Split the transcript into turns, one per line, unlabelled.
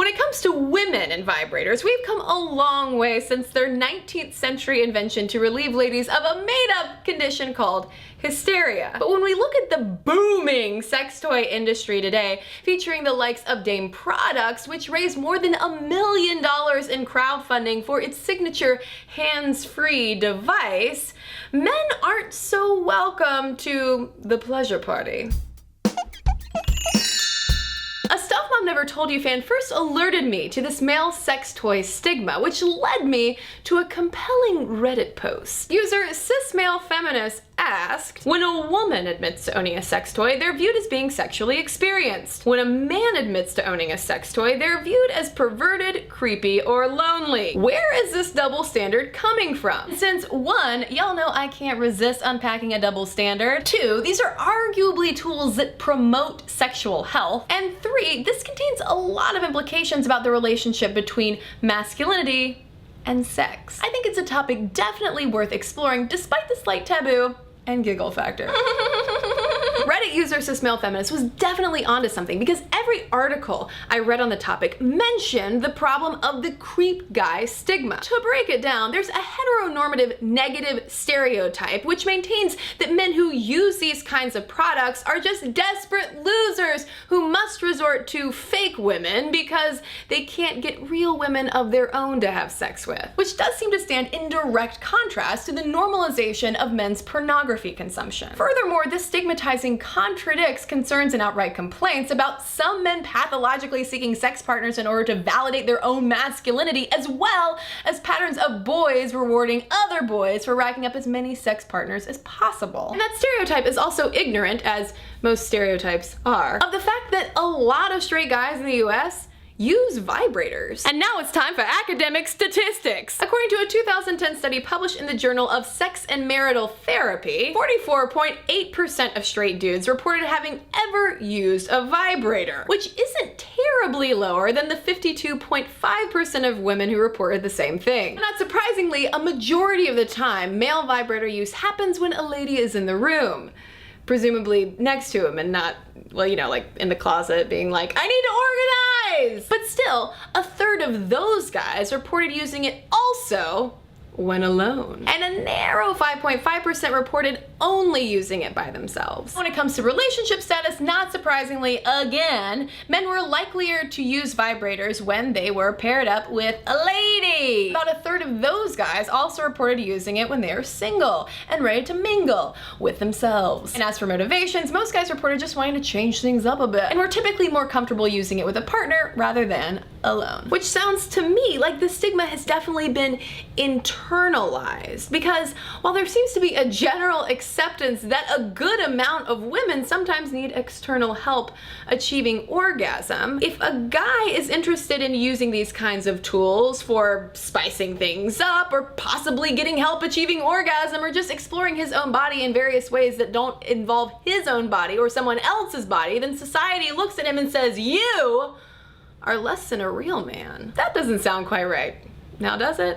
When it comes to women and vibrators, we've come a long way since their 19th century invention to relieve ladies of a made-up condition called hysteria. But when we look at the booming sex toy industry today, featuring the likes of Dame Products, which raised more than $1 million in crowdfunding for its signature hands-free device, men aren't so welcome to the pleasure party. A Stuff Mom Never Told You fan first alerted me to this male sex toy stigma, which led me to a compelling Reddit post. User Cis Male Feminist asked, when a woman admits to owning a sex toy, they're viewed as being sexually experienced. When a man admits to owning a sex toy, they're viewed as perverted, creepy, or lonely. Where is this double standard coming from? Since 1, y'all know I can't resist unpacking a double standard. 2, these are arguably tools that promote sexual health. And 3, this contains a lot of implications about the relationship between masculinity and sex. I think it's a topic definitely worth exploring despite the slight taboo and giggle factor. Reddit user Cis Male Feminist was definitely onto something, because every article I read on the topic mentioned the problem of the creep guy stigma. To break it down, there's a heteronormative negative stereotype which maintains that men who use these kinds of products are just desperate losers who must resort to fake women because they can't get real women of their own to have sex with, which does seem to stand in direct contrast to the normalization of men's pornography consumption. Furthermore, this stigmatizing contradicts concerns and outright complaints about some men pathologically seeking sex partners in order to validate their own masculinity, as well as patterns of boys rewarding other boys for racking up as many sex partners as possible. And that stereotype is also ignorant, as most stereotypes are, of the fact that a lot of straight guys in the US use vibrators. And now it's time for academic statistics. According to a 2010 study published in the Journal of Sex and Marital Therapy, 44.8% of straight dudes reported having ever used a vibrator, which isn't terribly lower than the 52.5% of women who reported the same thing. Not surprisingly, a majority of the time, male vibrator use happens when a lady is in the room, presumably next to him and not, well, you know, like in the closet being like, I need to organize! But still, a third of those guys reported using it also when alone. And a narrow 5.5% reported only using it by themselves. When it comes to relationship status, not surprisingly, again, men were likelier to use vibrators when they were paired up with a lady. About a third of those guys also reported using it when they were single and ready to mingle with themselves. And as for motivations, most guys reported just wanting to change things up a bit, and were typically more comfortable using it with a partner rather than alone. Which sounds to me like the stigma has definitely been internalized, because while there seems to be a general acceptance that a good amount of women sometimes need external help achieving orgasm, if a guy is interested in using these kinds of tools for spicing things up, or possibly getting help achieving orgasm, or just exploring his own body in various ways that don't involve his own body or someone else's body, then society looks at him and says, you are less than a real man. That doesn't sound quite right. Now does it?